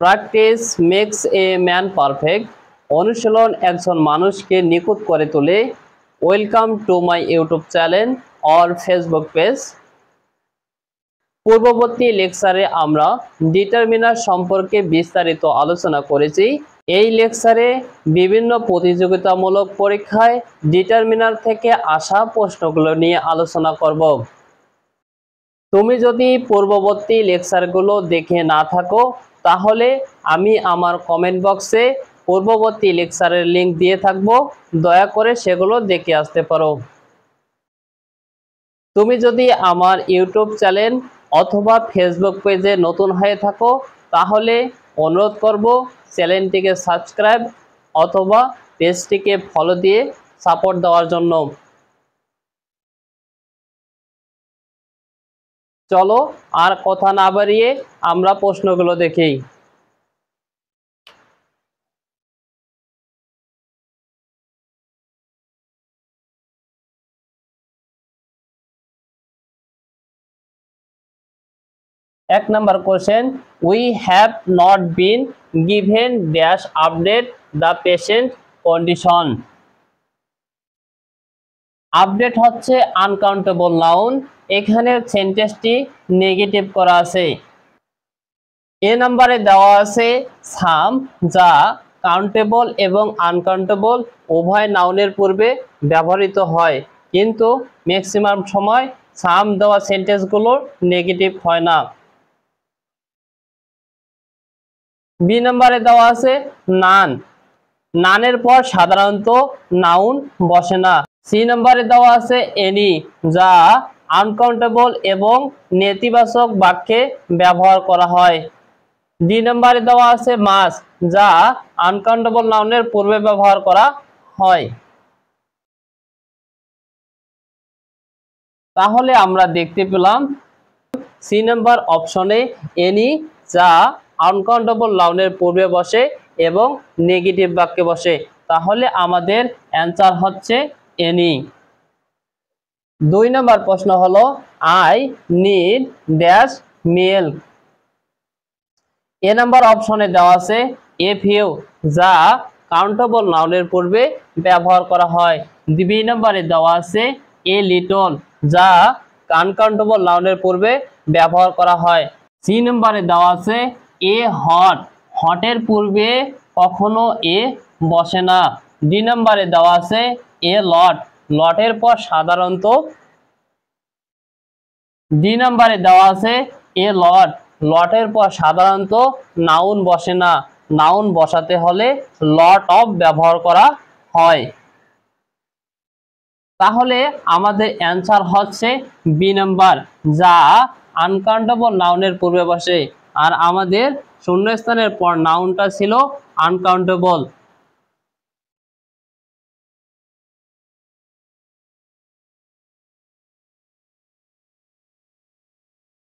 Practice makes a man perfect. অনুশীলন একজন মানুষকে নিখুঁত করে তোলে। Welcome to my YouTube channel or Facebook page. পূর্ববর্তী লেকচারে আমরা ডিটারমিনার সম্পর্কে বিস্তারিত আলোচনা করেছি। এই লেকচারে বিভিন্ন প্রতিযোগিতামূলক পরীক্ষায় ডিটারমিনার থেকে আসা প্রশ্নগুলো নিয়ে আলোচনা করব। তুমি যদি পূর্ববর্তী লেকচারগুলো দেখে না থাকো তাহলে আমি আমার কমেন্ট বক্সে পূর্ববর্তী লেকচারের লিংক দিয়ে থাকবো, দয়া করে সেগুলো দেখে আসতে পারো। তুমি যদি আমার ইউটিউব চ্যানেল অথবা ফেসবুক পেজে নতুন হয়ে থাকো তাহলে অনুরোধ করব চ্যানেলটিকে সাবস্ক্রাইব অথবা পেজটিকে ফলো দিয়ে সাপোর্ট দেওয়ার জন্য। চলো আর কথা না বাড়িয়ে আমরা প্রশ্নগুলো দেখি। এক নম্বর question, we have not been given dash update the patient condition. Update হচ্ছে আনকাউন্টেবল নাউন, এখানে সেন্টেন্সটি নেগেটিভ করা আছে। এ নাম্বারে দেওয়া আছে সাম, যা কাউন্টেবল এবং আনকাউন্টেবল উভয় নাউনের পূর্বে ব্যবহৃত হয়, কিন্তু ম্যাক্সিমাম সময় সাম দেওয়া সেন্টেন্সগুলো নেগেটিভ হয় না। বি নাম্বারে দেওয়া আছে নান, নানের পর সাধারণত নাউন বসে না। সি নাম্বারে দেওয়া আছে এনি, যা আনকাউন্টেবল এবং নেতিবাচক বাক্যে ব্যবহার করা হয়। ডি নাম্বারে দেওয়া আছে মাস, যা আনকাউন্টেবল নাউনের পূর্বে ব্যবহার করা হয়। তাহলে আমরা দেখতে পেলাম সি নাম্বার অপশনে এনি, যা আনকাউন্টেবল নাউনের পূর্বে বসে এবং নেগেটিভ বাক্যে বসে। তাহলে আমাদের অ্যান্সার হচ্ছে এনি। 2 নম্বর প্রশ্ন হলো I need dash milk. A number অপশনে দেওয়া আছে এ ফিউ, যা কাউন্টেবল নাউনের পূর্বে ব্যবহার করা হয়। বি নাম্বারে দেওয়া আছে এ লিটল, যা আনকাউন্টেবল নাউনের পূর্বে ব্যবহার করা হয়। সি নাম্বারে দেওয়া আছে এ হট, হটের পূর্বে কখনো এ বসে না। ডি নাম্বারে দেওয়া আছে এ লট, লটের পর সাধারণত ডি নাম্বারে দেওয়া আছে এ লট, লটের পর সাধারণত নাউন বসে না, নাউন বসাতে হলে লট অফ ব্যবহার করা হয়। তাহলে আমাদের অ্যান্সার হচ্ছে বি নাম্বার, যা আনকাউন্টেবল নাউনের পূর্বে বসে, আর আমাদের শূন্যস্থানের পর নাউনটা ছিল আনকাউন্টেবল।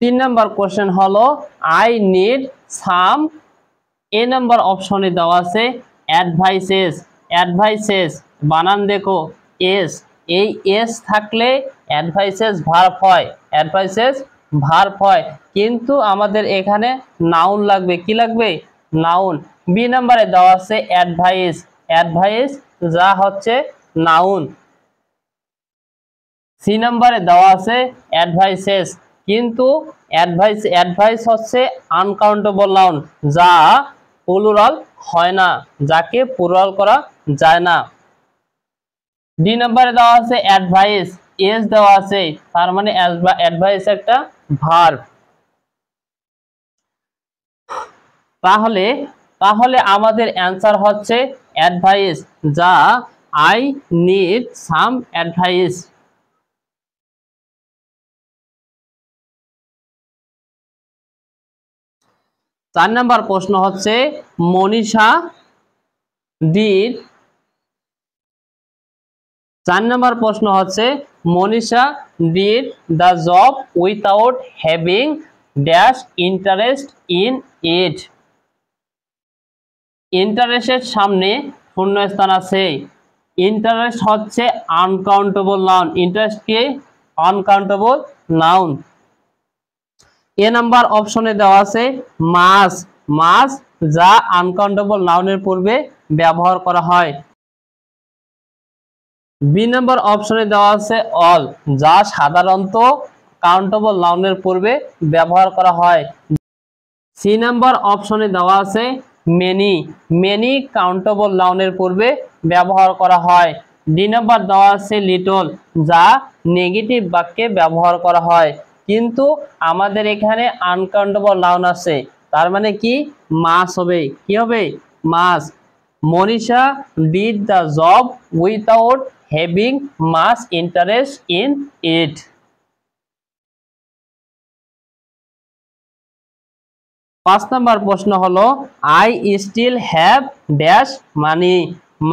তিন নাম্বার কোশ্চেন হলো I need some. A number অপশনে দেওয়া আছে অ্যাডভাইসেস, অ্যাডভাইসেস বানান দেখো এস, এই এস থাকলে অ্যাডভাইসেস ভার্ব হয়, অ্যাডভাইসেস ভার্ব হয়, কিন্তু আমাদের এখানে নাউন লাগবে। কি লাগবে? নাউন। বি নাম্বারে দেওয়া আছে অ্যাডভাইস, অ্যাডভাইস যা হচ্ছে নাউন। সি নাম্বারে দেওয়া আছে অ্যাডভাইসেস, কিন্তু অ্যাডভাইস হচ্ছে আনকাউন্টেবল নাউন, যা প্লুরাল হয় না, যাকে প্লুরাল করা যায় না। ডি নাম্বারে দেওয়া আছে অ্যাডভাইস, এস দেওয়া আছে, তার মানে অ্যাডভাইস একটা ভার্ব। তাহলে আমাদের অ্যান্সার হচ্ছে অ্যাডভাইস, যা I need some advice. 4 number প্রশ্ন হচ্ছে মনীষা ডিড। 4 নাম্বার প্রশ্ন হচ্ছে Manisha did the job without having dash interest in it. ইন্টারেস্টের সামনে শূন্যস্থান আছে। ইন্টারেস্ট হচ্ছে আনকাউন্টেবল নাউন, ইন্টারেস্ট কি? Uncountable noun. এ নাম্বার অপশনে দেওয়া আছে মাস, মাস যা আনকাউন্টেবল নাউনের পূর্বে ব্যবহার করা হয়। বি নম্বর অপশনে দেওয়া আছে অল, যা সাধারণত কাউন্টেবল নাউনের পূর্বে ব্যবহার করা হয়। সি নাম্বার অপশনে দেওয়া আছে মেনি, মেনি কাউন্টেবল নাউনের পূর্বে ব্যবহার করা হয়। ডি নাম্বার দেওয়া আছে লিটল, যা নেগেটিভ বাক্যে ব্যবহার করা হয়। কিন্তু আমাদের এখানে আনকাউন্টেবল নাউন আছে, তার মানে কি মাস হবে, কি হবে much. Manisha did the job without having much interest in it. 5 নম্বর প্রশ্ন হলো I still have dash money.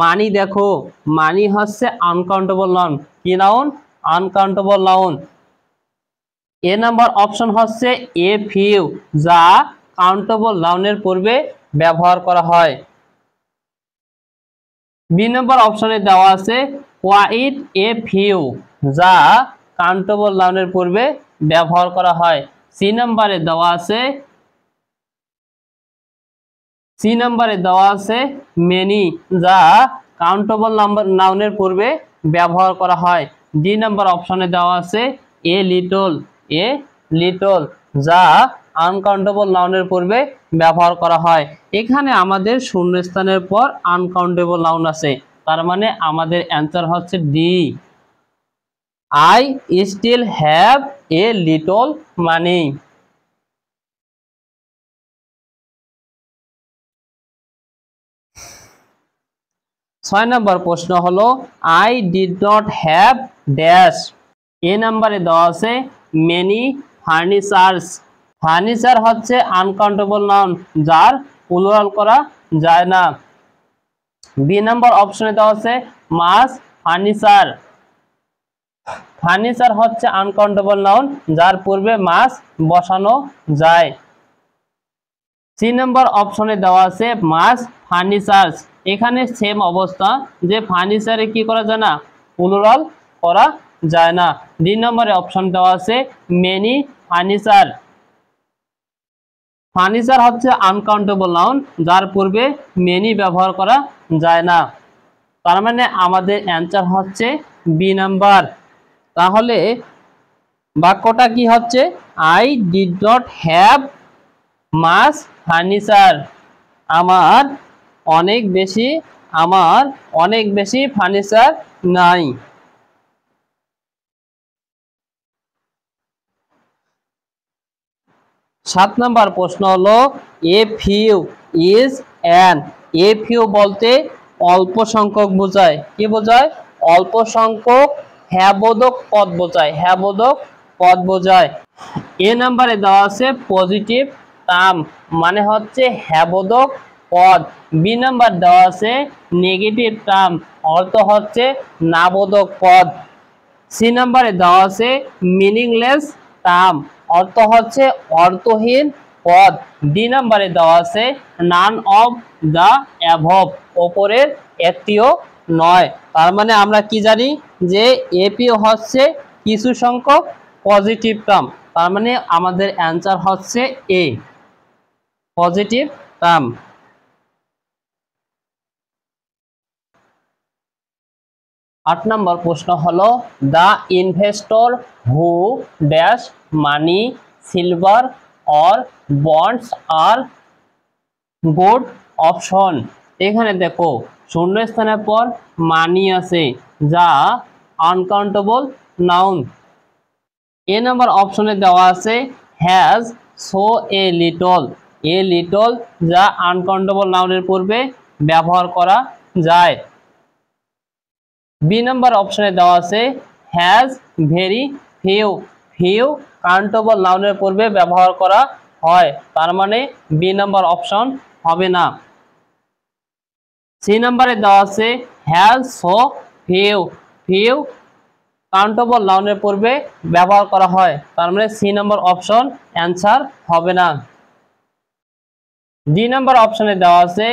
Money দেখো, মানি হচ্ছে আনকাউন্টেবল নাউন, কি noun uncountable noun. A number option হচ্ছে এ ফিউ, যা কাউন্টেবল নাউনের পূর্বে ব্যবহার করা হয়। বি নাম্বার অপশনে দেওয়া আছে কোয়াইট এ ফিউ, যা কাউন্টেবল নাউনের পূর্বে ব্যবহার করা হয়। সি নাম্বারে দেওয়া আছে মেনি, যা কাউন্টেবল নাউনের পূর্বে ব্যবহার করা হয়। ডি নাম্বার অপশনে দেওয়া আছে এ লিটল, যা আনকাউন্টেবল নাউনের পূর্বে ব্যবহার করা হয়। এখানে আমাদের শূন্যস্থানের পর আনকাউন্টেবল নাউন আছে, তার মানে আমাদের অ্যান্সার হচ্ছে D, I still have a little money. 6 নম্বর প্রশ্ন হলো I did not have dash. A নাম্বারে দেওয়া আছে মেনি ফার্নিচার্স। ফার্নিচার হচ্ছে আনকাউন্টেবল নাউন, যার প্লুরাল করা যায় না। বি নাম্বার অপশনে দেওয়া আছে মাস ফার্নিচার। ফার্নিচার হচ্ছে আনকাউন্টেবল নাউন, যার পূর্বে মাস বসানো যায়। সি নাম্বার অপশনে দেওয়া আছে মাস ফার্নিচার্স। এখানে সেম অবস্থা, যে ফার্নিচারে কি করা যায় না প্লুরাল করা যায় না। ডি নম্বরে অপশন দেওয়া আছে মেনি ফার্নিচার। ফার্নিচার হচ্ছে আনকাউন্টেবল নাউন, যার পূর্বে মেনি ব্যবহার করা যায় না। তার মানে আমাদের অ্যান্সার হচ্ছে বি নাম্বার। তাহলে বাক্যটা কি হচ্ছে I did not have much furniture. আমার অনেক বেশি ফার্নিচার নাই। 7 নম্বর প্রশ্ন হলো a few is an. A few বলতে অল্প সংখ্যক বোঝায়, কি বোঝায় অল্প সংখ্যক হ্যাবোধক পদ বোঝায়, হ্যাবোধক পদ বোঝায়। এ নাম্বারে দেওয়া আছে পজিটিভ টার্ম, মানে হচ্ছে হ্যাবোধক পদ। বি নাম্বার দেওয়া আছে নেগেটিভ টার্ম, অর্থ হচ্ছে নাবোধক পদ। সি নাম্বারে দেওয়া আছে মিনিংলেস টার্ম, অর্থ হচ্ছে অর্থহীন পদ। ডি নাম্বারে দেওয়া আছে নান অফ দ্য অ্যাভব, ওপরের একটিও নয়। তার মানে আমরা কি জানি যে এপিও হচ্ছে কিছু সংখ্যক পজিটিভ টার্ম, তার মানে আমাদের অ্যান্সার হচ্ছে এ পজিটিভ টার্ম। 8 নম্বর প্রশ্ন হলো the investor who dash money silver or bonds are good option. এখানে দেখো শূন্যস্থানের পর মানি আছে, যা আনকাউন্টেবল নাউন। এ নাম্বার অপশনে দেওয়া আছে হ্যাজ সো এ লিটল, যা আনকাউন্টেবল নাউনের পূর্বে ব্যবহার করা যায়। বি নাম্বার অপশনে দেওয়া আছে হ্যাজ ভেরি ফিউ কাউন্টেবল নাউনের পূর্বে ব্যবহার করা হয়, তার মানে বি নাম্বার অপশন হবে না। সি নাম্বারে দেওয়া আছে হ্যাজ সো ফিউ কাউন্টেবল নাউনের পূর্বে ব্যবহার করা হয়, তার মানে সি নাম্বার অপশন অ্যান্সার হবে না। ডি নাম্বার অপশনে দেওয়া আছে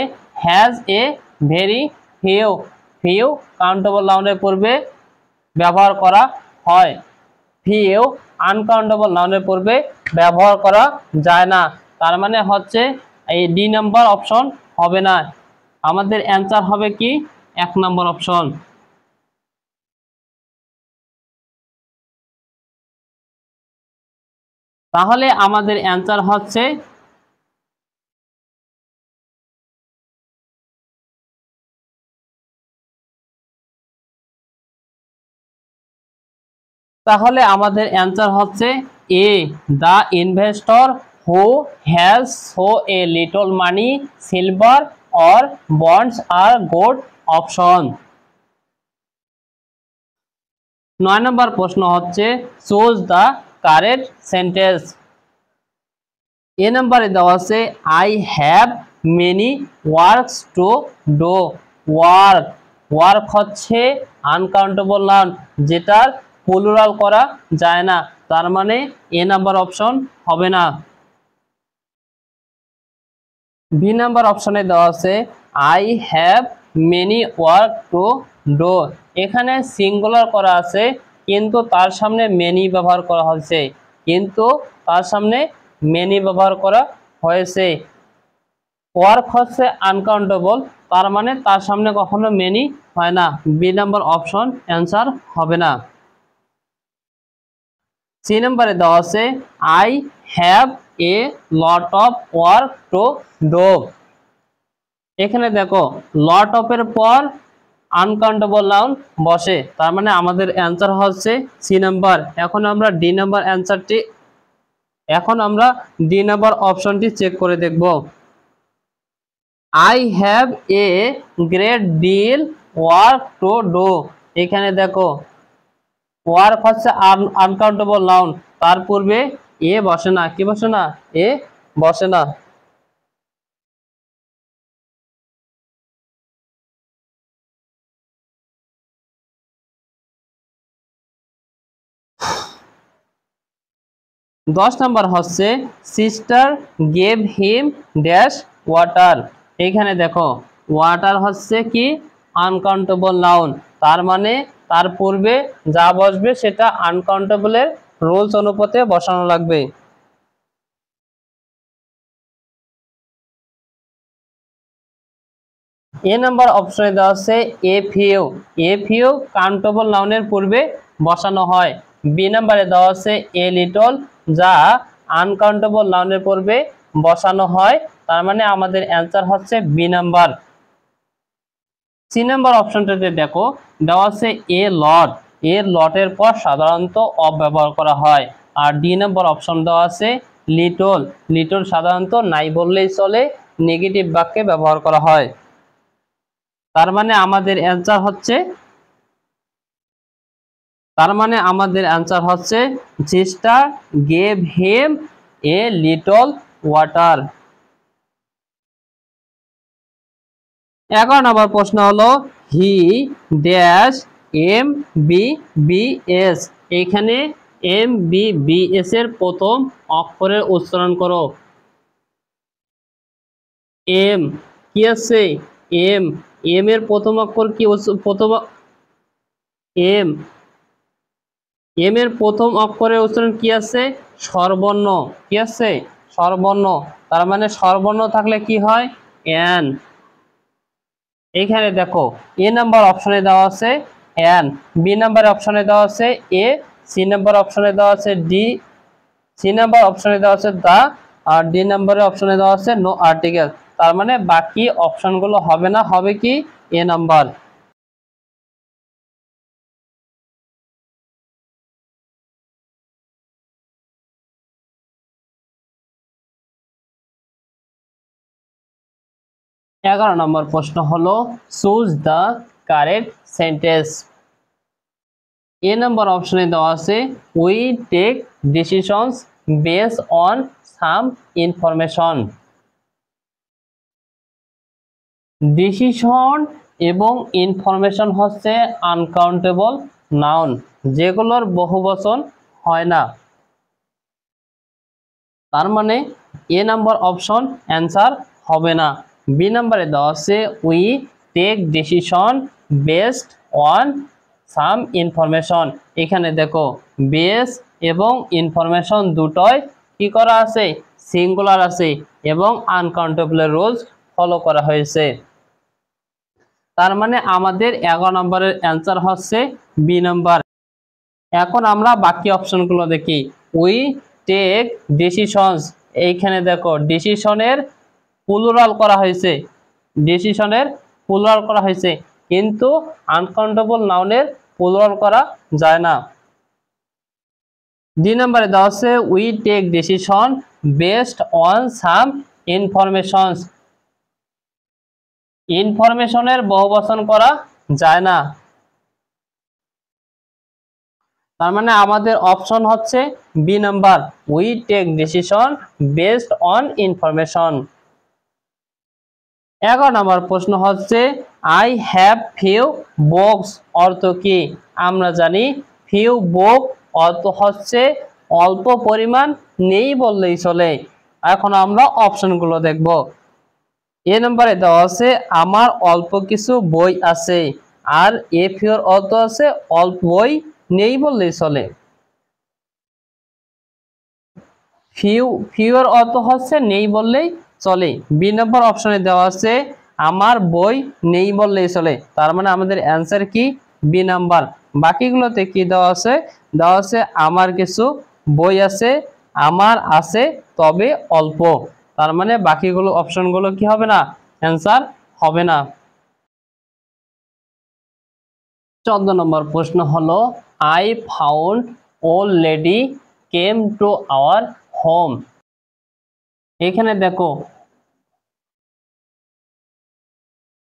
has a very few countable নাউনের পূর্বে ব্যবহার করা হয়। ফিউ আনকাউন্টেবল নাউনের পূর্বে ব্যবহার করা যায় না, তার মানে হচ্ছে এই ডি নাম্বার অপশন হবে না, আমাদের অ্যান্সার হবে কি 1 নম্বর অপশন। তাহলে আমাদের অ্যান্সার হচ্ছে A, the investor who has so a little money, silver or bonds are good option. 9 নম্বর প্রশ্ন হচ্ছে choose the correct sentence. A নম্বরে দেওয়া আছে I have many works to do. Work হচ্ছে আনকাউন্টেবল নাউন, যেটার প্লুরাল করা যায় না, তার মানে এ নাম্বার অপশন হবে না। বি নাম্বার অপশনে দেওয়া আছে I have many work to do. এখানে সিঙ্গুলার করা আছে কিন্তু তার সামনে মেনি ব্যবহার করা হয়েছে, ওয়ার্ক হচ্ছে আনকাউন্টেবল, তার মানে তার সামনে কখনো মেনি হয় না। বি নাম্বার অপশন অ্যান্সার হবে না। সি নাম্বারে দেওয়া আছে I have A lot of work to do. এখানে দেখো লট অফ এর পর আনকাউন্টেবল নাউন বসে, তার মানে আমাদের অ্যান্সার হচ্ছে সি নাম্বার। এখন আমরা ডি নাম্বার অপশনটি চেক করে দেখব। I have a great deal work to do. এখানে দেখো ওয়ার্ক হচ্ছে আনকাউন্টেবল নাউন, তার পূর্বে এ বসে না, কি বসে না? এ বসে না। দশ নাম্বার হচ্ছে sister gave him dash water. এখানে দেখো ওয়াটার হচ্ছে কি আনকাউন্টেবল নাউন, তার মানে তার পূর্বে যা বসবে সেটা আনকাউন্টেবলের রুলস অনুপাতে বসানো লাগবে। এ নাম্বার অপশনে দেওয়া আছে এ ফিউ কাউন্টেবল নাউনের পূর্বে বসানো হয়। বি নাম্বারে দেওয়া আছে এ লিটল, যা আনকাউন্টেবল নাউনের পূর্বে বসানো হয়, তার মানে আমাদের অ্যান্সার হচ্ছে বি নাম্বার। সি নাম্বার অপশনটাতে দেখো দেওয়া আছে এ লট, এর লটের পর সাধারণত অফ ব্যবহার করা হয়। আর ডি নাম্বার অপশন দেওয়া আছে লিটল সাধারণত নাই বললেই চলে, নেগেটিভ বাক্যে ব্যবহার করা হয়। তার মানে আমাদের অ্যান্সার হচ্ছে sister gave him a little water. 11 নম্বর প্রশ্ন হলো হি ড্যাশ MBBS। এখানে MBBS এর প্রথম অক্ষরের উচ্চারণ করো। এম কি আছে? এম এর প্রথম অক্ষর কি? এম এর প্রথম অক্ষরের উচ্চারণ কি আছে? স্বরবর্ণ। কি আছে? স্বরবর্ণ। তার মানে স্বরবর্ণ থাকলে কি হয়? এন। এখানে দেখো এ নাম্বার অপশনে দেওয়া আছে এন, বি নাম্বার অপশনে দেওয়া আছে এ, সি নাম্বার অপশনে দেওয়া আছে ডি, সি নাম্বার অপশনে দেওয়া আছে দা, আর ডি নাম্বারের অপশনে দেওয়া আছে নো আর্টিকেল। তার মানে বাকি অপশনগুলো হবে না, হবে কি এ নাম্বার। এগারো নম্বর প্রশ্ন হলো choose the correct sentence. A number অপশনে দেওয়া আছে we take decisions based on some information. Decision এবং ইনফরমেশন হচ্ছে আনকাউন্টেবল নাউন, যেগুলোর বহুবচন হয় না, তার মানে এ নাম্বার অপশন অ্যান্সার হবে না। বি নাম্বারে দেওয়া আছে we take decision based on some information. এখানে দেখো বেস এবং ইনফরমেশন দুটোই কি করা আছে? সিঙ্গুলার আছে এবং আনকাউন্টেবলের রুলস ফলো করা হয়েছে। তার মানে আমাদের 11 নম্বরের অ্যান্সার হচ্ছে বি নাম্বার। এখন আমরা বাকি অপশনগুলো দেখি। উই টেক ডিসিশনস, এইখানে দেখো ডিসিশনের প্লুরাল করা হয়েছে, ডিসিশনের প্লুরাল করা হয়েছে, কিন্তু আনকাউন্টেবল নাউনের প্লুরাল করা যায় না। 2 নম্বরে দেওয়া আছে we take decision based on some informations, ইনফরমেশনের বহুবচন করা যায় না। তার মানে আমাদের অপশন হচ্ছে B number, we take decision based on information. 11 নম্বর প্রশ্ন হচ্ছে আই হ্যাভ ফিউ বুকস অর্থ কি? আমরা জানি ফিউ বুক অর্থ হচ্ছে অল্প পরিমাণ, নেই বললেই চলে। এখন আমরা অপশনগুলো দেখব। এ নম্বরে দেওয়া আছে আমার অল্প কিছু বই আছে, আর এ ফিউর অর্থ আছে অল্প বই, নেই বললেই চলে। ফিউর অর্থ হচ্ছে নেই বললেই চলে। বি নম্বর অপশনে দেওয়া আছে আমার বই নেই বললেই চলে, তার মানে আমাদের অ্যান্সার কি? B number. বাকিগুলোতে কি দেওয়া আছে? দেওয়া আছে আমার কিছু বই আছে, আমার আছে তবে অল্প, তার মানে বাকিগুলো অপশনগুলো কি হবে না? অ্যান্সার হবে না। 14 নম্বর প্রশ্ন হলো I found old lady came to our home. এখানে দেখো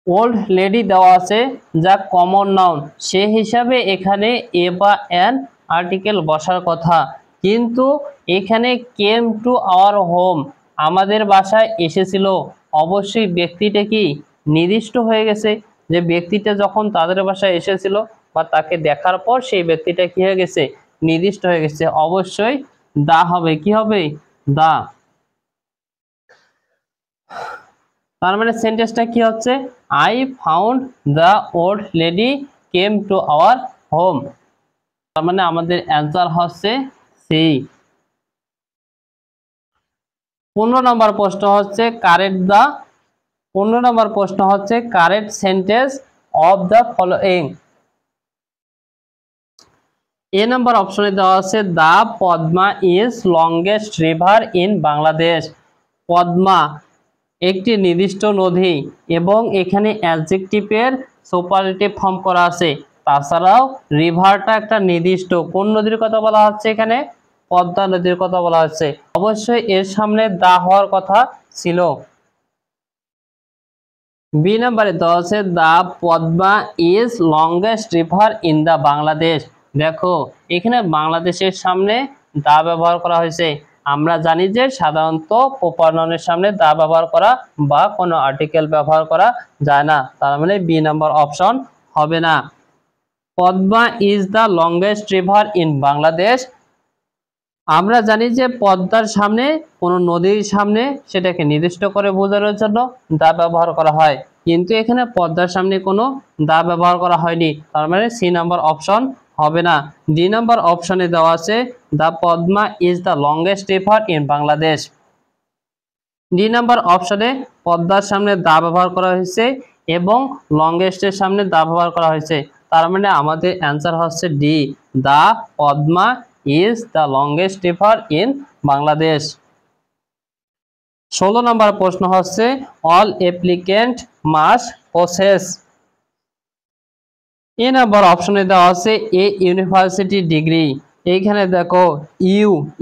ওল্ড লেডি দেওয়া আছে যা কমন নাউন, সে হিসাবে এখানে এ বা অ্যান আর্টিকেল বসার কথা, কিন্তু এখানে কেম টু আওয়ার হোম আমাদের বাসায় এসেছিল, অবশ্যই ব্যক্তিটা কি নির্দিষ্ট হয়ে গেছে, যে ব্যক্তিটা যখন তাদের বাসায় এসেছিল বা তাকে দেখার পর সেই ব্যক্তিটা কি হয়ে গেছে? নির্দিষ্ট হয়ে গেছে, অবশ্যই দা হবে। কি হবে? দা। তার মানে সেন্টেন্সটা কি হচ্ছে? I found the old lady came to our home. তার মানে আমাদের অ্যান্সার হচ্ছে সি। 15 নম্বর প্রশ্ন হচ্ছে correct sentence of the following. A number অপশনে দেওয়া আছে the Padma is longest river in Bangladesh. Padma একটি নির্দিষ্ট নদী এবং এখানে অ্যাডজেক্টিভের সুপারলেটিভ ফর্ম করা আছে। তাছাড়াও রিভারটা একটা নির্দিষ্ট, কোন নদীর কথা বলা হচ্ছে? এখানে পদ্মা নদীর কথা বলা হচ্ছে, অবশ্যই এর সামনে দা হওয়ার কথা ছিল। বি নাম্বারে দেওয়া আছে the Padma is longest river in the Bangladesh. দেখো এখানে বাংলাদেশের সামনে দা ব্যবহার করা হয়েছে। আমরা জানি যে সাধারণত প্রপার নাউনের সামনে দা ব্যবহার করা বা কোনো আর্টিকেল ব্যবহার করা যায় না, তার মানে বি নাম্বার অপশন হবে না। Padma is the longest river in Bangladesh, আমরা জানি যে পদ্মার সামনে কোনো নদীর সামনে সেটাকে নির্দিষ্ট করে বোঝানোর জন্য দা ব্যবহার করা হয়, কিন্তু এখানে পদ্মার সামনে কোনো দা ব্যবহার করা হয়নি, তার মানে সি নাম্বার অপশন হবে না। ডি নাম্বার অপশনে দেওয়া আছে the Padma is the longest river in Bangladesh. D number অপশনে পদ্মার সামনে দা ব্যবহার করা হয়েছে এবং লংগেস্টের সামনে দা ব্যবহার করা হয়েছে, তার মানে আমাদের অ্যান্সার হচ্ছে D, the Padma is the longest river in Bangladesh. 16 নম্বর প্রশ্ন হচ্ছে অল অ্যাপ্লিক্যান্ট মাস্ট পসেস। এ নাম্বার অপশনে দেওয়া আছে এ ইউনিভার্সিটি ডিগ্রি। এইখানে দেখো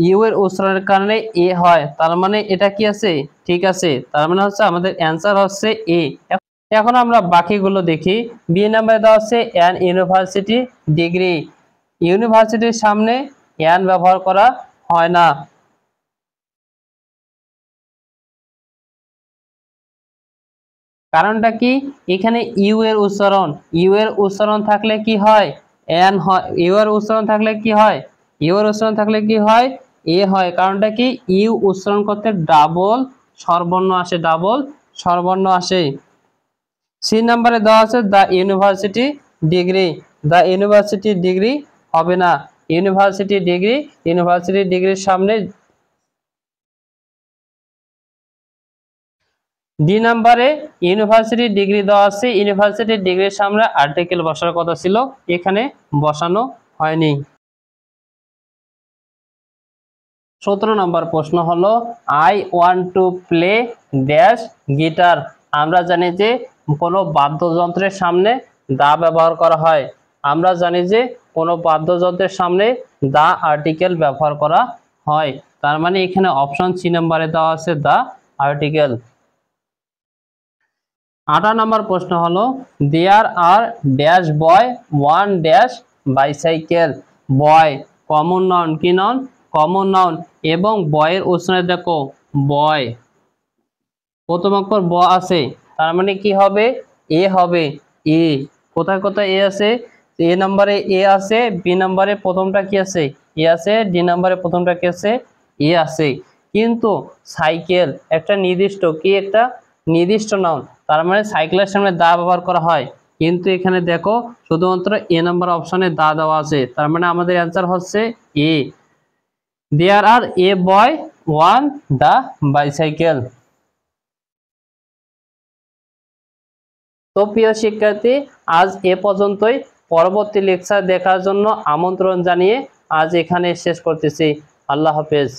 ইউ এর উচ্চারণের কারণে এ হয়, তার মানে এটা কি আছে? ঠিক আছে, তার মানে হচ্ছে আমাদের অ্যান্সার হচ্ছে এ। এখন আমরা বাকিগুলো দেখি। বি নাম্বারে দেওয়া আছে অ্যান ইউনিভার্সিটি ডিগ্রি, ইউনিভার্সিটির সামনে অ্যান ব্যবহার করা হয় না। কারণটা কি? এখানে ইউ এর উচ্চারণ থাকলে কি হয়? অ্যান হয়। ইউ এর উচ্চারণ থাকলে কি হয়? এ হয়। কারণটা কি? ইউ উচ্চারণ করতে ডাবল স্বরবর্ণ আসে। সি নাম্বারে দেওয়া আছে দ্য ইউনিভার্সিটি ডিগ্রি হবে না। ইউনিভার্সিটি ডিগ্রির সামনে ডি নাম্বারে ইউনিভার্সিটি ডিগ্রি দেওয়া আছে, ইউনিভার্সিটি ডিগ্রির সামনে আর্টিকেল বসার কথা ছিল, এখানে বসানো হয়নি। 17 নম্বর প্রশ্ন হলো I want to play dash guitar. আমরা জানি যে কোনো বাদ্যযন্ত্রের সামনে দা ব্যবহার করা হয়। আমরা জানি যে কোনো বাদ্যযন্ত্রের সামনে দা আর্টিকেল ব্যবহার করা হয়, তার মানে এখানে অপশন সি নাম্বারে দেওয়া আছে দা আর্টিকেল। 18 নম্বর প্রশ্ন হলো দেয়ার আর ড্যাশ বয় ওয়ান ড্যাশ বাইসাইকেল। বয় কমন নাউন, কি নাউন? Common noun. এবং বয়ের উচ্চারণে দেখো বয়, প্রথম অক্ষর ব আছে, তার মানে কি হবে? এ হবে। এ কোথায় কোথায় এ আছে? এ নাম্বারে এ আছে, বি নাম্বারে প্রথমটা কি আছে? এ আছে, ডি নাম্বারে প্রথমটা কি আছে? এ আছে। কিন্তু সাইকেল একটা নির্দিষ্ট কি, একটা নির্দিষ্ট নাউন, তার মানে সাইকেলের সামনে দা ব্যবহার করা হয়। কিন্তু এখানে দেখো শুধুমাত্র এ নাম্বার অপশনে দা দেওয়া আছে, তার মানে আমাদের অ্যান্সার হচ্ছে এ। দেয়ার আর এ বয় ওয়ান দা বাইসাইকেল। তো প্রিয় শিক্ষার্থী, আজ এ পর্যন্তই। পরবর্তী লেকচার দেখার জন্য আমন্ত্রণ জানিয়ে আজ এখানে শেষ করতেছি। আল্লাহ হাফেজ।